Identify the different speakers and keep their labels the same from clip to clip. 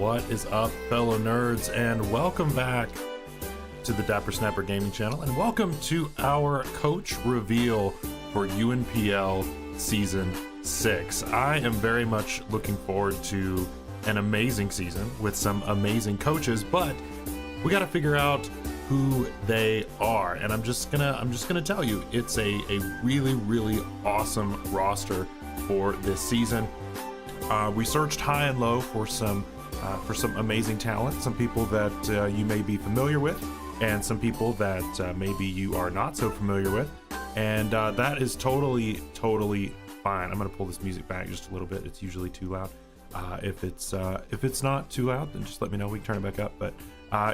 Speaker 1: What is up, fellow nerds, and welcome back to the Dapper Snapper Gaming channel, and welcome to our coach reveal for Unpl Season 6. I am very much looking forward to an amazing season with some amazing coaches, but we got to figure out who they are, and I'm just gonna tell you, it's a really awesome roster for this season. We searched high and low for some amazing talent, some people that you may be familiar with, and some people that maybe you are not so familiar with, and that is totally fine. I'm gonna pull this music back just a little bit. It's usually too loud. If it's not too loud, then just let me know. We can turn it back up. But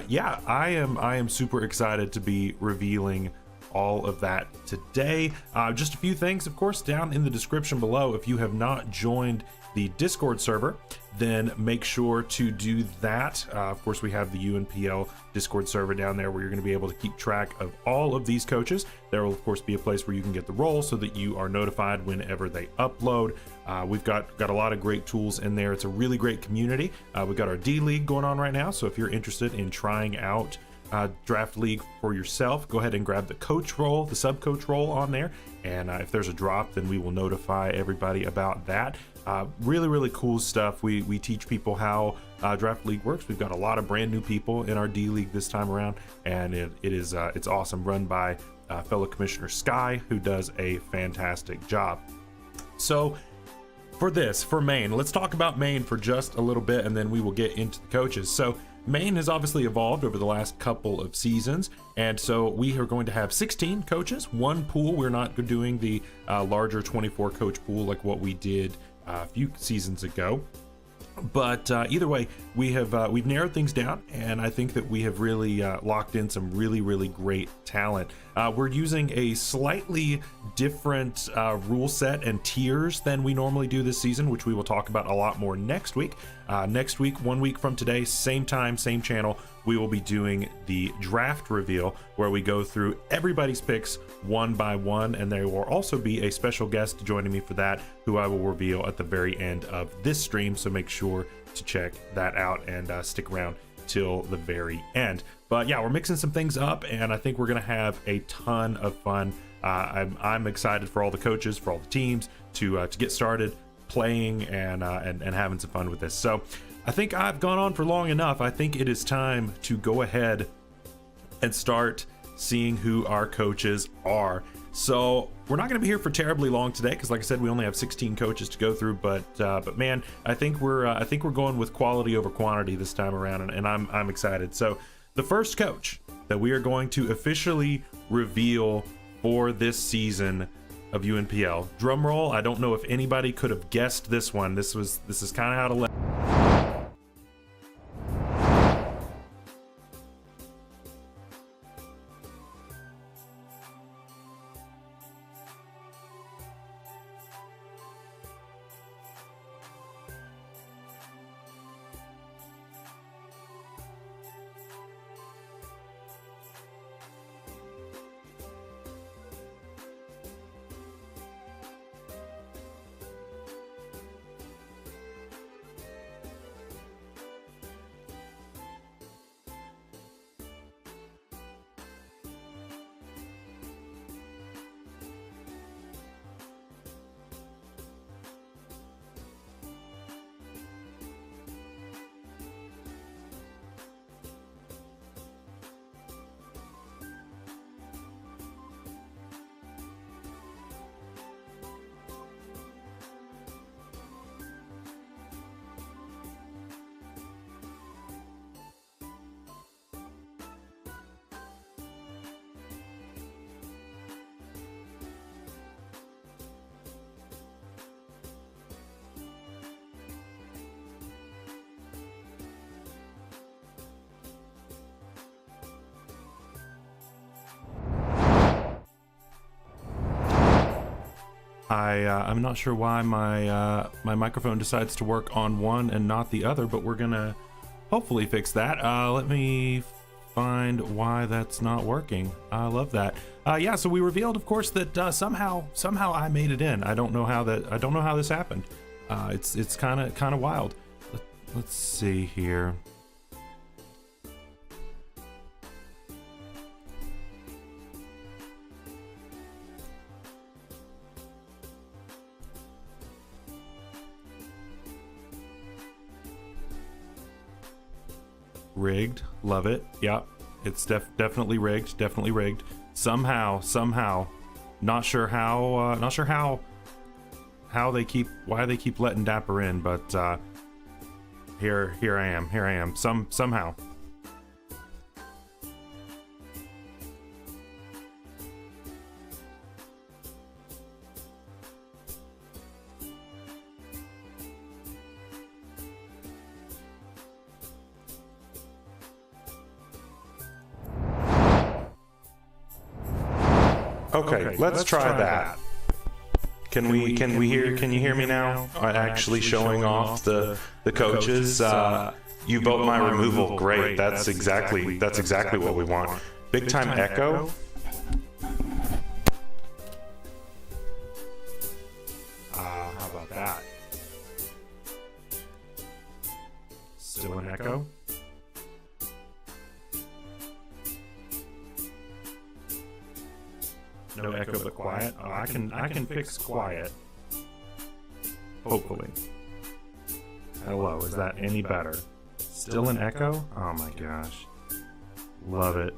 Speaker 1: yeah, I am super excited to be revealing all of that today. Just a few things, of course, down in the description below. If you have not joined the Discord server, then make sure to do that. Of course, we have the UNPL Discord server down there where you're going to be able to keep track of all of these coaches. There will, of course, be a place where you can get the role so that you are notified whenever they upload. We've got a lot of great tools in there. It's a really great community. We've got our D League going on right now, so if you're interested in trying out Draft League for yourself, go ahead and grab the coach role, the sub coach role on there, and if there's a drop, then we will notify everybody about that. Really cool stuff. We teach people how Draft League works. We've got a lot of brand new people in our D League this time around, and it's awesome, run by fellow Commissioner Sky, who does a fantastic job. So for Maine, let's talk about Maine for just a little bit, and then we will get into the coaches. So Maine has obviously evolved over the last couple of seasons, and so we are going to have 16 coaches, one pool. We're not doing the larger 24 coach pool like what we did a few seasons ago, but either way, we've narrowed things down, and I think that we have really locked in some really great talent. We're using a slightly different rule set and tiers than we normally do this season, which we will talk about a lot more next week. Next week, 1 week from today, same time, same channel, we will be doing the draft reveal, where we go through everybody's picks one by one, and there will also be a special guest joining me for that, who I will reveal at the very end of this stream, so make sure to check that out and stick around till the very end. But yeah, we're mixing some things up, and I think we're gonna have a ton of fun. I'm excited for all the coaches, for all the teams to get started playing and having some fun with this. So I think I've gone on for long enough. I think it is time to go ahead and start seeing who our coaches are. So we're not going to be here for terribly long today, because like I said, we only have 16 coaches to go through, but man, I think we're going with quality over quantity this time around, and I'm excited. So the first coach that we are going to officially reveal for this season of UNPL, drum roll. I don't know if anybody could have guessed this one. This is kind of how to let. I'm not sure why my microphone decides to work on one and not the other, but we're gonna hopefully fix that. Let me find why that's not working. I love that. Yeah, so we revealed, of course, that somehow I made it in. I don't know how this happened. It's kind of wild. Let's see here. Rigged, love it. Yeah, it's definitely rigged, definitely rigged. Somehow, not sure how why they keep letting Dapper in, but here I am. Somehow.
Speaker 2: Okay, let's try that. Can you hear me now? Actually showing off the coaches. You vote my removal. Great. That's exactly what we want. Big time echo.
Speaker 1: How about that? Still an echo? No echo but quiet. Oh, I can fix quiet. Hopefully. Hello, is that any better? Still an echo? Oh my gosh. Love it.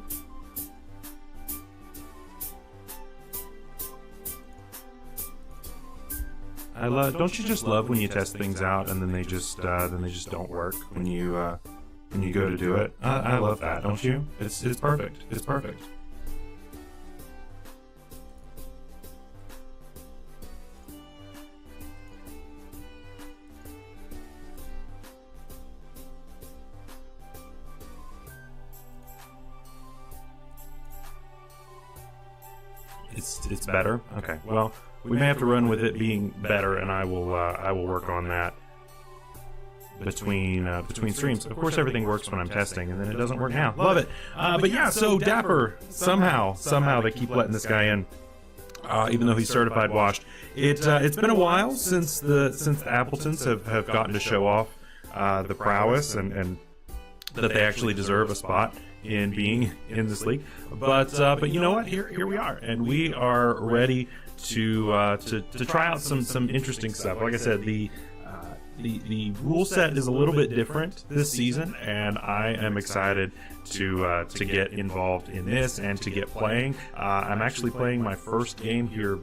Speaker 1: Don't you just love when you test things out and then they just don't work when you go to do it? I love that, don't you? It's perfect. It's perfect. It's better. Okay. Well, we may have to run with it being better, and I will work on that between streams. Of course, everything works when I'm testing, and then it doesn't work now. Love it. But yeah, so Dapper somehow they keep letting this guy in, even though he's certified washed. It's been a while since the Appletons have gotten to show off the prowess and that they actually deserve a spot in being in this league, but you know what? Here we are, and we are ready to try out some interesting stuff. Like I said, the rule set is a little bit different this season, and I am excited to get involved in this and to get playing. I'm actually playing my first game here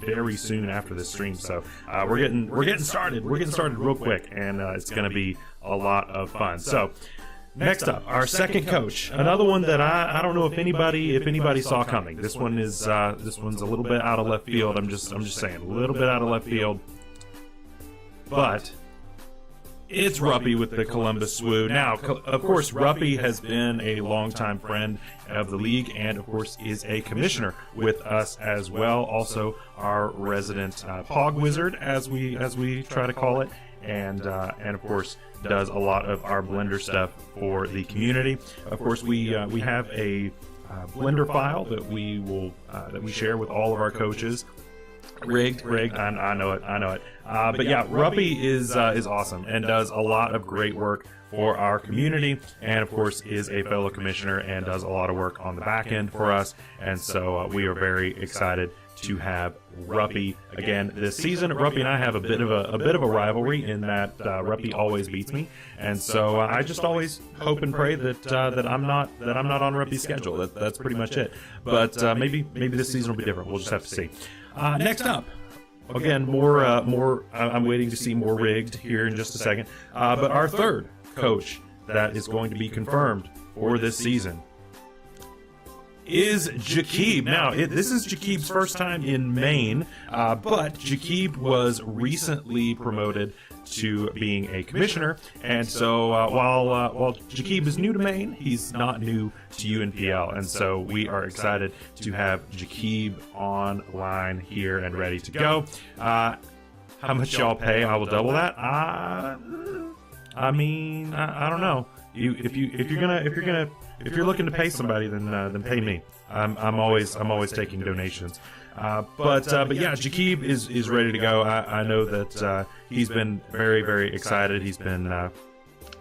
Speaker 1: very soon after this stream, so we're getting started. We're getting started real quick, and it's going to be a lot of fun. So. Next up, our second coach, another one that I don't know if anybody saw coming. This one's a little bit out of left field. I'm just saying, a little bit out of left field. But it's Ruppy with the Columbus Swoo. Now, of course, Ruppy has been a longtime friend of the league, and of course is a commissioner with us as well. Also, our resident Pog Wizard, as we try to call it, and of course does a lot of our Blender stuff for the community. Of course, we have a Blender file that we share with all of our coaches. Rigged. I know it. But yeah, Ruppy is awesome and does a lot of great work for our community, and of course is a fellow commissioner and does a lot of work on the back end for us. And so we are very excited to have Ruppy again this season. Ruppy and I have a bit of a rivalry in that Ruppy always beats me, and so I just always hope and pray that I'm not on Ruppy's schedule. That's pretty much it. But maybe this season will be different. We'll just have to see. Next up, again, more. I'm waiting to see more rigged here in just a second. But our third coach that is going to be confirmed for this season is Jakib. Now, this is Jakib's first time in Maine, but Jakib was recently promoted to being a commissioner, and so while Jakib is new to Maine, he's not new to Unpl, and so we are excited to have Jakib online here and ready to go. How much y'all pay? I will double that. I mean, I don't know. If you're looking to pay somebody, then pay me. I'm always taking donations. But yeah, Jakib is ready to go. I know that he's been very, very excited. He's been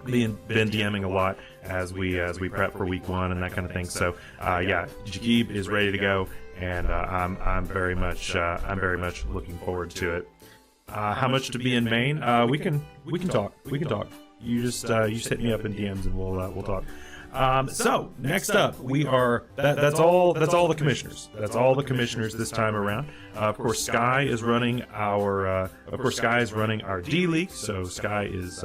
Speaker 1: been DMing a lot as we prep for week 1 and that kind of thing. So yeah, Jakib is ready to go, and I'm very much looking forward to it. How much to be in Maine? We can talk. You just hit me up in DMs and we'll talk. So next up, we are that's all the commissioners. That's all the commissioners this time around. Of course, Sky is running our D League, so Sky is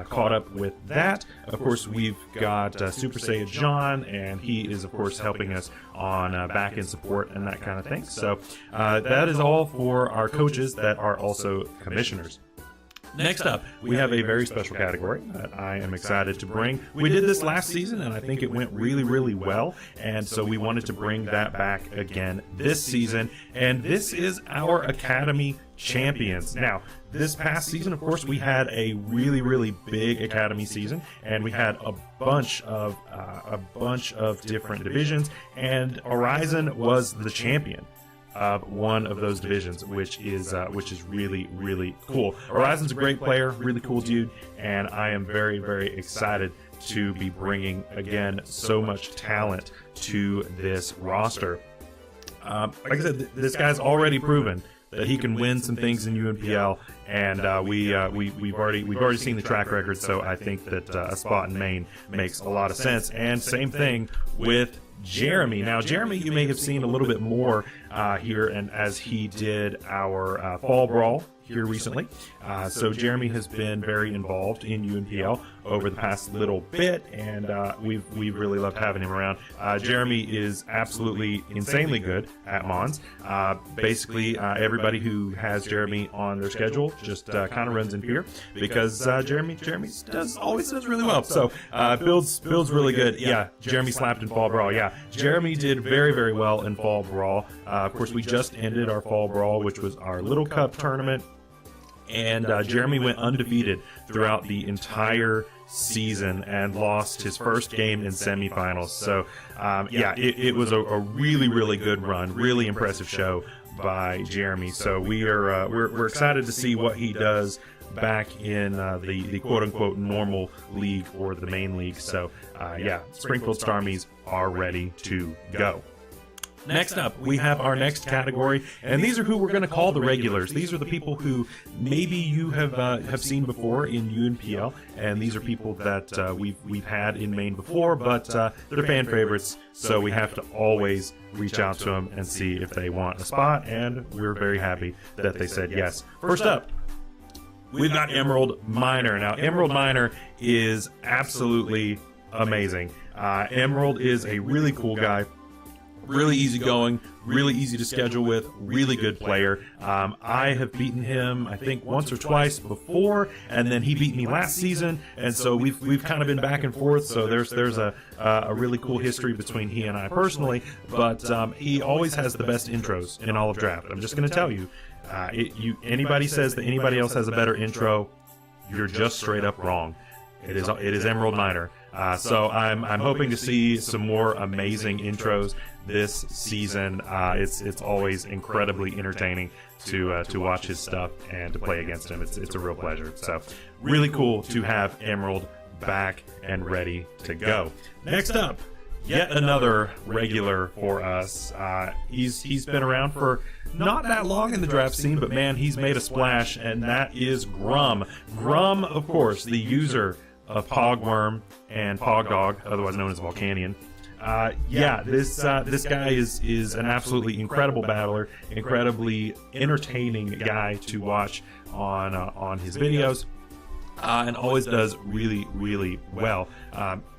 Speaker 1: caught up with that. Of course, we've got Super Saiyan John, and he is of course helping us on back-end support and that kind of thing. So that is all for our coaches that are also commissioners. Next up, we have a very special category that I am excited to bring. We did this last season, and I think it went really, really well, and so we wanted to bring that back again this season, and this is our Academy Champions. Now, this past season, of course, we had a really, really big Academy season, and we had a bunch of different divisions, and Horizon was the champion of one of those divisions, which is really, really cool. Horizon's a great player, really cool dude, and I am very, very excited to be bringing, again, so much talent to this roster. Like I said, this guy's already proven that he can win some things in UNPL, and we've already seen the track record, so I think that a spot in Maine makes a lot of sense. And same thing with Jeremy. Now, Jeremy, you may have seen a little bit more here, and as he did our Fall Brawl here recently. So Jeremy has been very involved in UNPL over the past little bit, and we've really loved having him around. Jeremy is absolutely insanely good at Mons. Basically, everybody who has Jeremy on their schedule just kind of runs in fear, because Jeremy always does really well. So builds really good. Yeah, Jeremy slapped in Fall Brawl. Yeah, Jeremy did very, very well in Fall Brawl. Of course, we just ended our Fall Brawl, which was our Little Cup tournament. And Jeremy went undefeated throughout the entire season and lost his first game in semifinals. So, yeah, it was a really, really good run, really impressive show by Jeremy. So we're excited to see what he does back in the quote-unquote normal league or the main league. So, yeah, Springfield Starmies are ready to go. Next up, we have our next category, and these are who we're going to call the regulars. These are the people who maybe you have seen before in UNPL, and these are people that we've had in Maine before, but they're fan favorites, so we have to always reach out to them and see if they want a spot, and we're very happy that they said yes. First up, we've got Emerald Miner. Now, Emerald Miner is absolutely amazing. Emerald is a really cool guy. Really easygoing, really easy to schedule with, really good player. I have beaten him, I think, once or twice before, and then he beat me last season, and so we've kind of been back and forth. So there's a really cool history between he and I personally. But he always has the best intros in all of draft. I'm just going to tell you, anybody says that anybody else has a better intro, you're just straight up wrong. It is Emerald Miner. So I'm hoping to see some more amazing intros this season. It's always incredibly entertaining to watch his stuff and to play against him. It's a real pleasure. So really cool to have Emerald back and ready to go. Next up, yet another regular for us. He's been around for not that long in the draft scene, but man, he's made a splash, and that is Grum. Grum, of course, the user of Pogworm and Pogdog, otherwise known as Volcanion. Yeah, this guy is an absolutely incredible battler, incredibly entertaining guy to watch on his videos, and always does really, really well.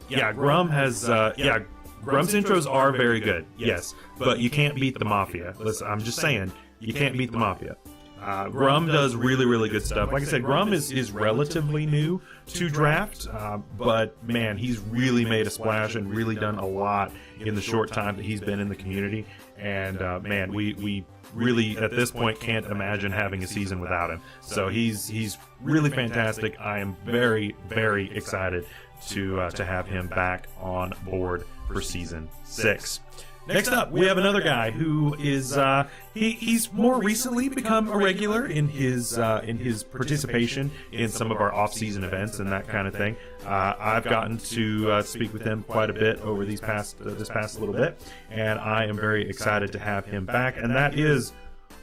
Speaker 1: Yeah, Grum has Grum's intros are very good, yes, but you can't beat the Mafia. Listen, I'm just saying, you can't beat the Mafia. Grum does really, really good stuff. Like I said, Grum is relatively new to draft, but man, he's really made a splash and really done a lot in the short time that he's been in the community. And man, we really at this point can't imagine having a season without him. So he's really fantastic. I am very, very excited to have him back on board for season 6. Next up, we have another guy who is he's more recently become a regular in his participation in some of our off-season events and that kind of thing. I've gotten to speak with him quite a bit over this past little bit, and I am very excited to have him back. And that is,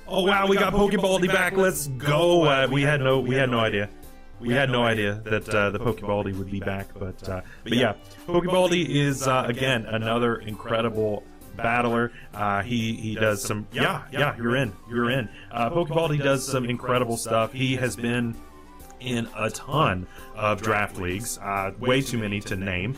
Speaker 1: oh wow, we got Pokebaldi back. Let's go. We had no idea. We had no idea that the Pokebaldi would be back, but yeah, Pokebaldi is again another incredible battler. He does some you're in. Pokebaldi does some incredible stuff. He has been in a ton of draft leagues, way too many to name.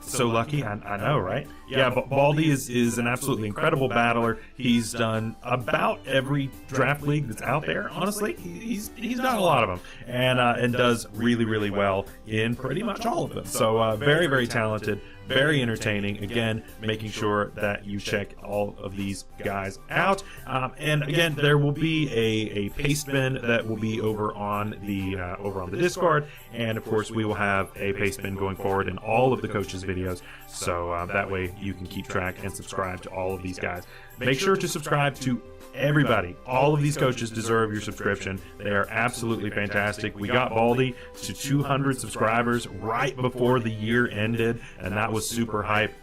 Speaker 1: So lucky, I know, right? Yeah, but Baldy is an absolutely incredible battler. He's done about every draft league that's out there. Honestly, he's done a lot of them, and does really, really well in pretty much all of them. So very, very talented, very entertaining. Again, making sure that you check all of these guys out. And again, there will be a paste bin that will be over on the Discord, and of course, we will have a paste bin going forward in all of the coaches' videos. So that way you can keep track and subscribe to all of these guys. Make sure to subscribe to everybody. All of these coaches deserve your subscription. They are absolutely fantastic. We got Baldy to 200 subscribers right before the year ended, and that was super hype.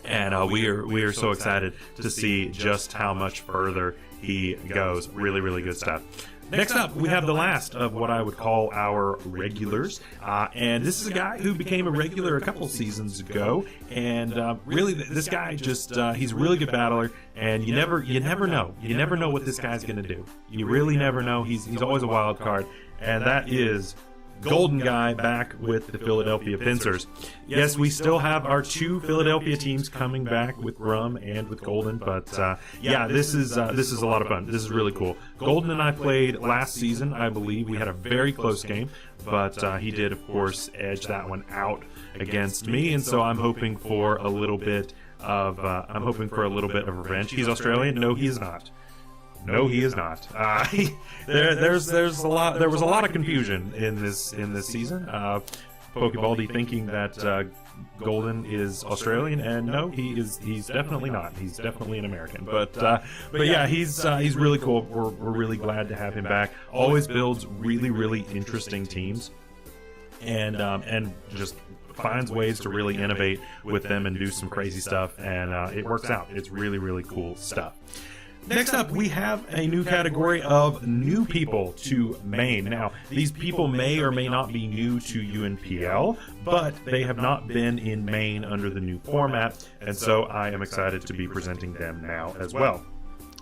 Speaker 1: And we are so excited to see just how much further he goes. Really, really good stuff. Next up, we have the last of what I would call our regulars, and this is a guy who became a regular a couple seasons ago. And really, this guy just—he's a really good battler, and you never know what this guy's going to do. You really never know. He's always a wild card, and that is Golden Guy back with the Philadelphia Pincers. Yes, we still have our two Philadelphia teams coming back with Grum and with Golden, but yeah, this is a lot of fun. This is really cool. Golden and I played last season, I believe. We had a very close game, but he did, of course, edge that one out against me, and so I'm hoping for a little bit of revenge. He's Australian? No, he is not. No, he is not. There was a lot of confusion in this season. Pokebaldi thinking that Golden is Australian, and no, he's definitely not. He's definitely an American. But yeah, he's really cool. We're really glad to have him back. Always builds really, really interesting teams, and just finds ways to really innovate with them and do some crazy stuff, and it works out. It's really, really cool stuff. Next up, we have a new category of new people to Maine. Now, these people may or may not be new to UNPL, but they have not been in Maine under the new format, and so I am excited to be presenting them now as well.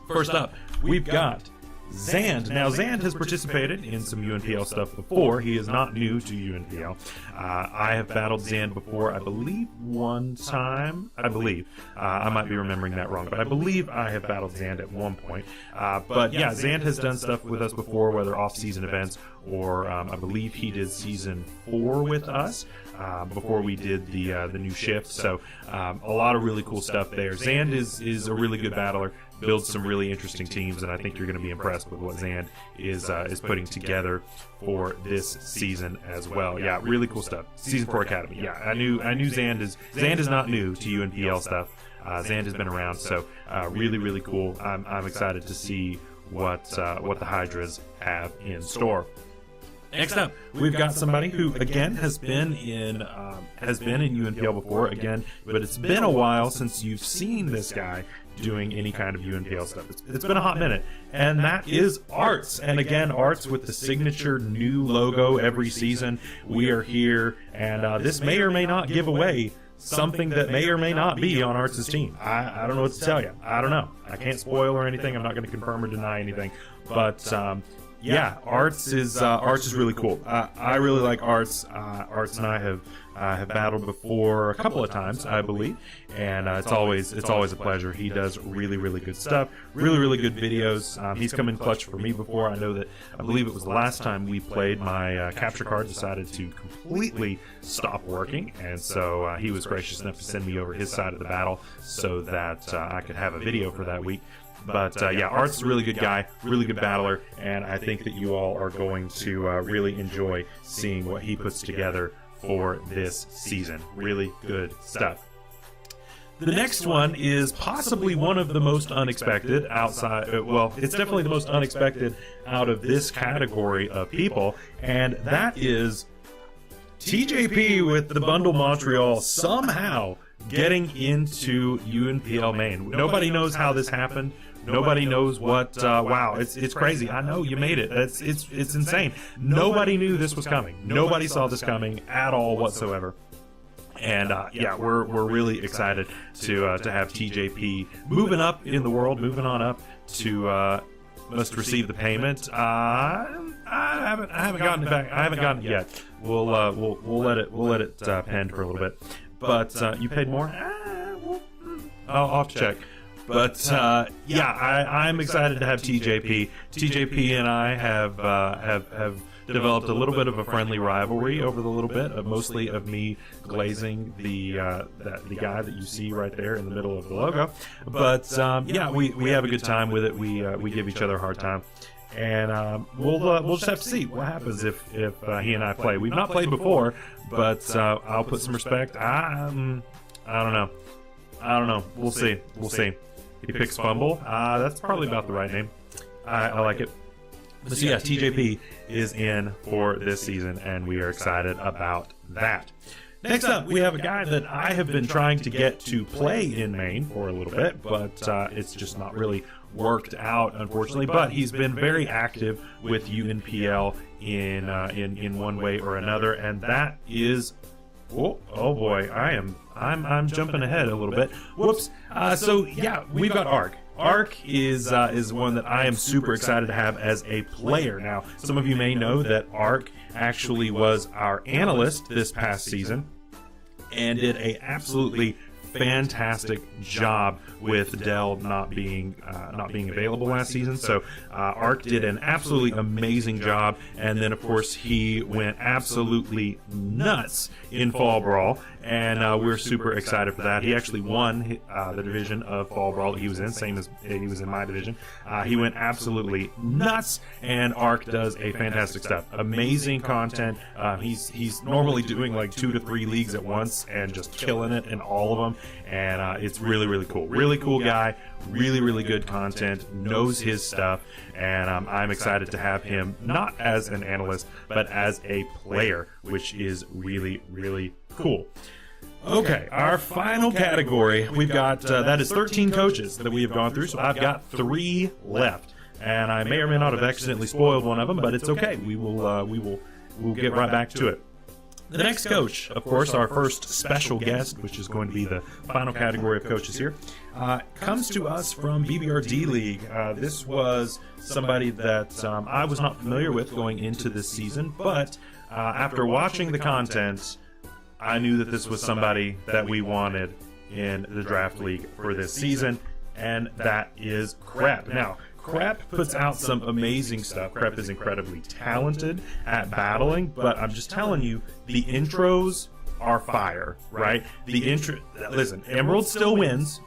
Speaker 1: First up, we've got Zand. Now, Zand has participated in some UNPL stuff before. He is not new to UNPL. I have battled Zand before, I believe, one time. I might be remembering that wrong, but I believe I have battled Zand at one point. But yeah, Zand has done stuff with us before, whether off-season events or I believe he did Season 4 with us before we did the new shift. So a lot of really cool stuff there. Zand is a really good battler. Builds some really interesting teams, and I think you're going to be impressed with what Zand is putting together for this season as well. Yeah, really cool stuff. Season 4 Academy. Yeah, I knew Zand is not new to UNPL stuff. Zand has been around, so really, really cool. I'm excited to see what the Hydras have in store. Next up, we've got somebody who again has been in UNPL before again, but it's been a while since you've seen this guy doing any kind of UNPL stuff. It's been a hot minute, and that is Arts. And again, Arts with the signature new logo every season. We are here, and this may or may not give away something that may or may not be on Arts' team. I don't know what to tell you. I don't know. I can't spoil or anything. I'm not going to confirm or deny anything, but yeah, Arts is really cool. I really like Arts. Arts and I have battled before a couple of times, I believe, and it's always a pleasure. He does really, really good stuff, really, really good videos. He's come in clutch for me before. I believe it was the last time we played. My capture card decided to completely stop working, and so he was gracious enough to send me over his side of the battle so that I could have a video for that week. But yeah, Art's a really good guy, really good battler, and I think that you all are going to really enjoy seeing what he puts together for this season. Really good stuff. The next one is possibly one of the most unexpected outside. Well, it's definitely the most unexpected out of this category of people, and that is TJP with the Bundle Montreal somehow getting into UNPL main. Nobody knows how this happened. Nobody knows what. Wow, it's crazy. I know you made it. It's insane. Nobody knew this was coming. Nobody saw this coming at all whatsoever. And yeah, we're really excited to have TJP moving up in the world, moving on up to must receive the payment. I haven't gotten it back. I haven't gotten it yet. We'll let it pend for a little bit. But you paid more. I'll have to check. But yeah, I'm excited to have TJP. TJP and I have developed a little bit of a friendly rivalry over the little bit, mostly of me glazing the guy that you see right there in the middle of the logo. But yeah, we have a good time with it. We give each other a hard time, and we'll just have to see what happens if he and I play. We've not played before, but I'll put some respect. I don't know. We'll see. He picks Fumble. That's probably about the right name. I like it. So yeah, TJP is in for this season, and we are excited about that. Next up, we have a guy that I have been trying to get to play in Maine for a little bit, but it's just not really worked out, unfortunately. But he's been very active with UNPL in one way or another, and that is oh boy, I'm jumping ahead a little bit. Whoops. So yeah, we've got Ark. Ark is one that I am super excited to have as a player. Now, some of you may know that Ark actually was our analyst this past season and did a absolutely fantastic job with Dell not being available last season. So Ark did an absolutely amazing job, and then of course he went absolutely nuts in Fall Brawl, and we're super excited for that. He actually won the division of Fall Brawl that he was in, same as he was in my division. He went absolutely nuts, and Ark does a fantastic stuff. Amazing content. He's normally doing like 2 to 3 leagues at once and just killing it in all of them. And it's really cool. Really cool guy. Really good content. Knows his stuff. And I'm excited to have him not as an analyst, but as a player, which is really cool. Okay, our final category, we've got that is 13 coaches that we have gone through. So I've got 3 left, and I may or may not have accidentally spoiled one of them, but it's okay. We'll get right back to it. The next coach, of course, our first special guest, which is going to be the final category of coaches here, comes to us from BBRD League. This was somebody that I was not familiar with going into this season, but after watching the content, I knew that this was somebody that we wanted in the draft league for this season, and that is Crep. Now, Crep puts out some amazing stuff. Crep is incredibly talented at battling, but I'm just telling you, the intros are fire, right? Listen, Emerald still wins,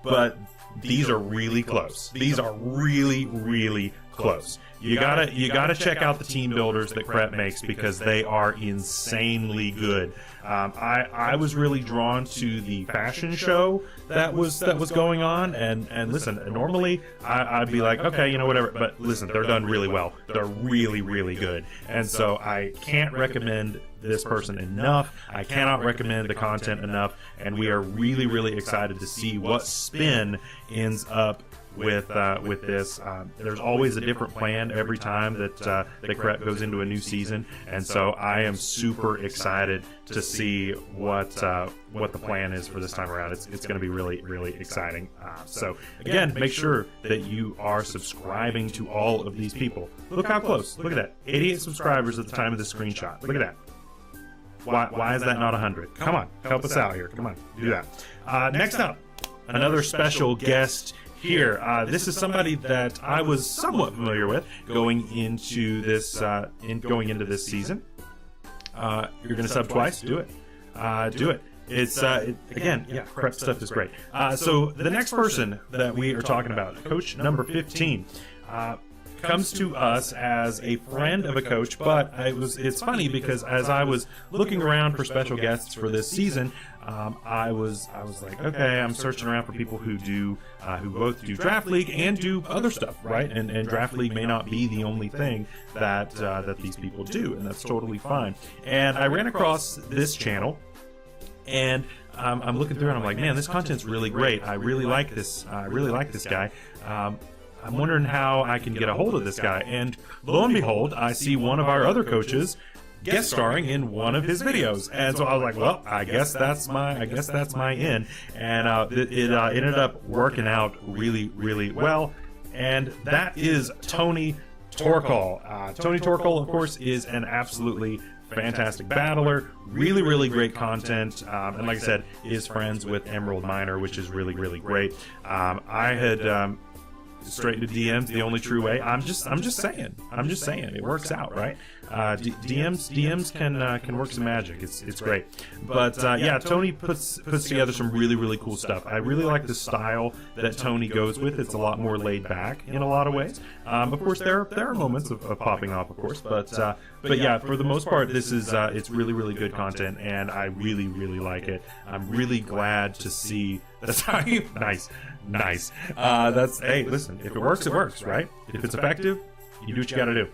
Speaker 1: but these are really close. These are really close. You gotta check out the team builders that Crep makes, because they are insanely good. I was really drawn to the fashion show that was going on, and listen, normally I'd be like, okay, whatever, but listen, they're done really well. They're really good, and so I can't recommend this person enough. I cannot recommend the content enough, and we are really excited to see what spin ends up with this. There's always a different plan every time that Crep goes into a new season, and so I am super excited to see what the plan is for this time around. It's going to be really exciting. So again, make sure that you are subscribing to all of these people. Look how close. Look at that. 88 subscribers at the time of this screenshot. Look at that. Why is that not 100? Come on, help us out here. Come on, do that. Next up, another special guest here. This is somebody that I was somewhat familiar with going into this season. You're going to sub twice? Do it. Do it. It's again, yeah, Crep stuff is great. So the next person that we are talking about, coach number 15. comes to us as a friend of a coach, but it's funny because as I was looking around for special guests for this season, I was like, okay, I'm searching around for people who both do Draft League and do other stuff, right? And Draft League may not be the only thing that these people do, and that's totally fine. And I ran across this channel, and I'm looking through, and I'm like, man, this content's really great. I really like this. I really like this guy. I'm wondering how I can get a hold of this guy. And lo and behold, I see one of our other coaches guest starring in one of his videos, and so I was like, well, I guess that's my in. And it ended up working out really, really well. And that is Tony Torkall. Tony Torkall, of course, is an absolutely fantastic battler, really, really great content, and like I said, is friends with Emerald Miner, which is really, really great. I had straight to DMs the only true way. I'm just saying it works out, right? DMs can work some magic. It's great. But yeah, Tony puts together some really, really cool stuff. I really like the style that Tony goes with. It's a lot more laid back in a lot of ways. Of course, there are moments of popping off, of course, but yeah, for the most part, this is it's really, really good content, and I really, really like it. I'm really glad to see. That's how you nice. That's, hey, listen, if it works, it works, right? If it's effective, you do what you got to do.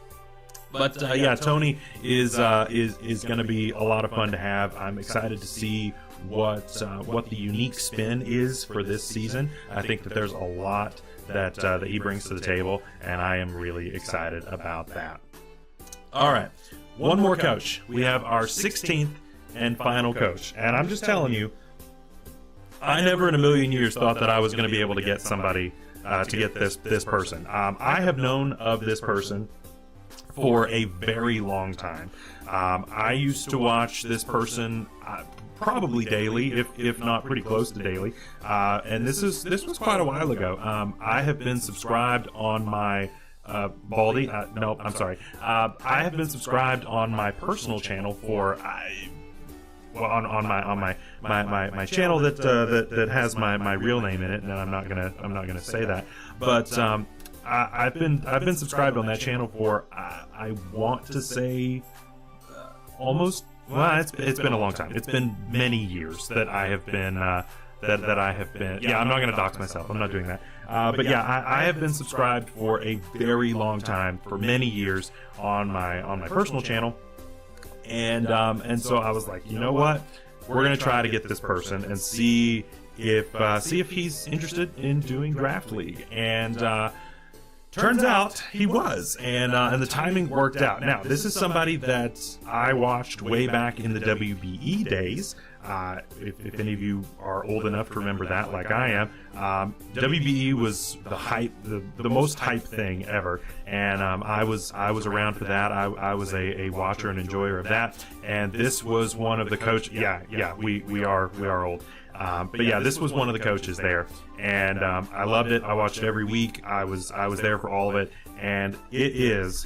Speaker 1: But yeah, Tony is going to be a lot of fun to have. I'm excited to see what the unique spin is for this season. I think that there's a lot that he brings to the table, and I am really excited about that. All right, one more coach. We have our 16th and final coach, and I'm just telling you, I never in a million years thought that I was going to be able to get somebody to get this person. I have known of this person for a very long time. I used to watch this person probably daily, if not pretty close to daily. And this was quite a while ago. I have been subscribed on my Baldy. No, I'm sorry. I have been subscribed on my personal channel for. On my channel that has my real name in it, and I'm not gonna say that. But I've been subscribed on that channel for I want to say almost. Well, it's been a long time. It's been many years that I have been that I have been. Yeah, I'm not gonna dox myself. I'm not doing that. But yeah, I have been subscribed for a very long time, for many years on my personal channel. And so I was like, you know what? We're gonna try to get this person and see if he's interested in doing Draft League. And turns out he was, and the timing worked out. Now, this is somebody that I watched way back in the WBE days. If any of you are old enough to remember that, like I am, WBE was the hype, the most hype thing ever, and I was around for that. I was a watcher and enjoyer of that, and this was one of the coaches. Yeah, we are old. But yeah, this was one of the coaches there, and I loved it. I watched it every week. I was there for all of it, and it is.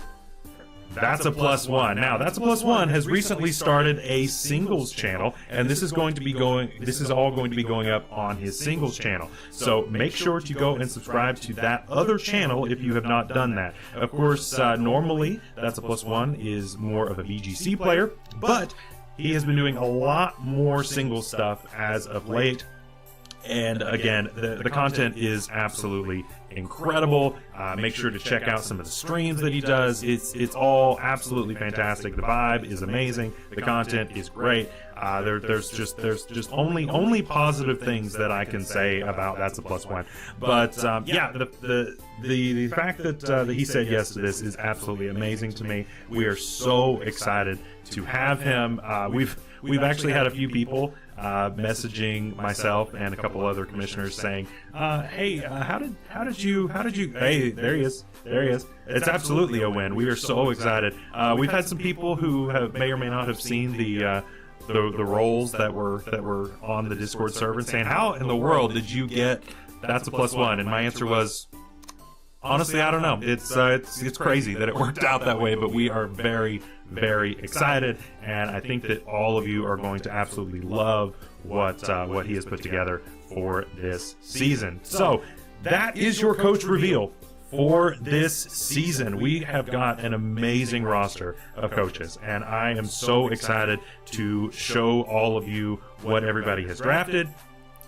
Speaker 1: That's a Plus One. Now, That's a Plus One has recently started a singles channel, and this is all going to be going up on his singles channel. So make sure to go and subscribe to that other channel if you have not done that. Of course, normally That's a Plus One is more of a VGC player, but he has been doing a lot more single stuff as of late. And again, the content is absolutely incredible. Make sure to check out some of the streams that he does. It's all absolutely fantastic. The vibe is amazing. The content is great. There's just only positive things that I can say about That's a Plus One. But yeah, the fact that he said yes to this is absolutely amazing to me. We are so excited to have him. We've actually had a few people messaging myself and a couple other commissioners saying, hey, how did you, hey, there he is. It's absolutely a win. We are so excited. We've had some people who may or may not have seen the roles that were on the Discord server and saying, how in the world did you get That's a Plus One? And my answer was, honestly, I don't know. It's crazy that it worked out that way, but we are very, very excited, and I think that all of you are going to absolutely love what he has put together for this season. So that is your coach reveal for this season. We have got an amazing roster of coaches, and I am so excited to show all of you what everybody has drafted,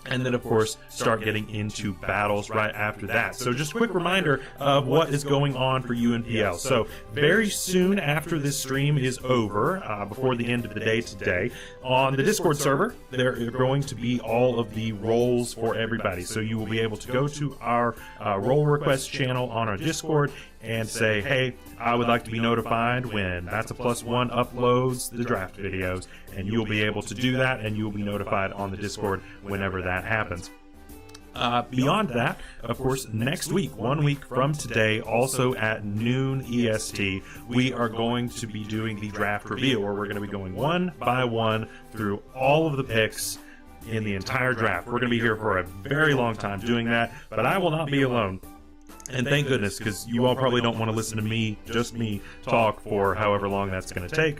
Speaker 1: and then, of course, start getting into battles right after that. So just a quick reminder of what is going on for UNPL. So very soon after this stream is over, before the end of the day today, on the Discord server, there are going to be all of the roles for everybody. So you will be able to go to our role request channel on our Discord and say, hey, I would like to be notified when That's a Plus One uploads the draft videos, and you'll be able to do that, and you'll be notified on the Discord whenever that happens. Beyond that, of course, next week, 1 week from today, also at noon EST, we are going to be doing the draft reveal, where we're going to be going one by one through all of the picks in the entire draft. We're going to be here for a very long time doing that, but I will not be alone. And thank goodness, because you all probably don't want to listen to me, just me, talk for however long that's going to take.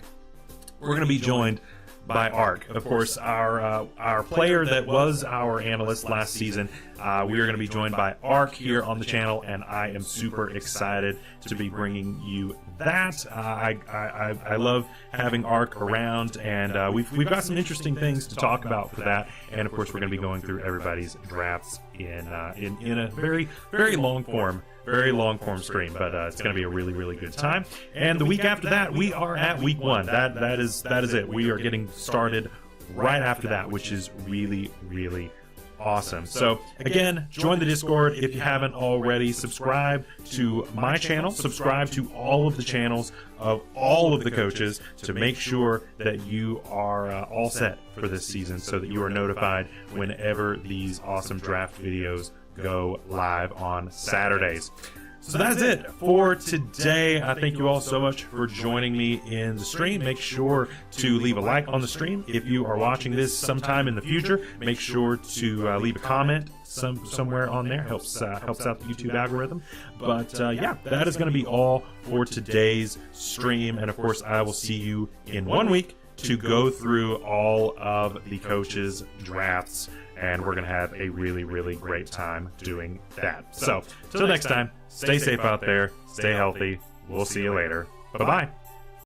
Speaker 1: We're going to be joined by Ark. Of course, our player that was our analyst last season. We are going to be joined by Ark here on the channel, and I am super excited to be bringing you that. I love having Ark around, and we've got some interesting things to talk about for that. And of course, we're going to be going through everybody's drafts in a very long form. Very long form stream, but it's going to be a really good time. And the week after that, we are at week 1. That is it. We are getting started right after that, which is really awesome. So again, join the Discord if you haven't already. Subscribe to my channel. Subscribe to all of the channels of all of the coaches to make sure that you are all set for this season, so that you are notified whenever these awesome draft videos go live on Saturdays. So that's it for today. I thank you all so much for joining me in the stream. Make sure to leave a like on the stream. If you are watching this sometime in the future, make sure to leave a comment somewhere on there. Helps out the YouTube algorithm. But yeah, that is going to be all for today's stream. And of course, I will see you in 1 week to go through all of the coaches' drafts. And we're going to have a really great time doing that. So, till next time, stay safe out there, stay healthy. We'll see you later. Bye-bye.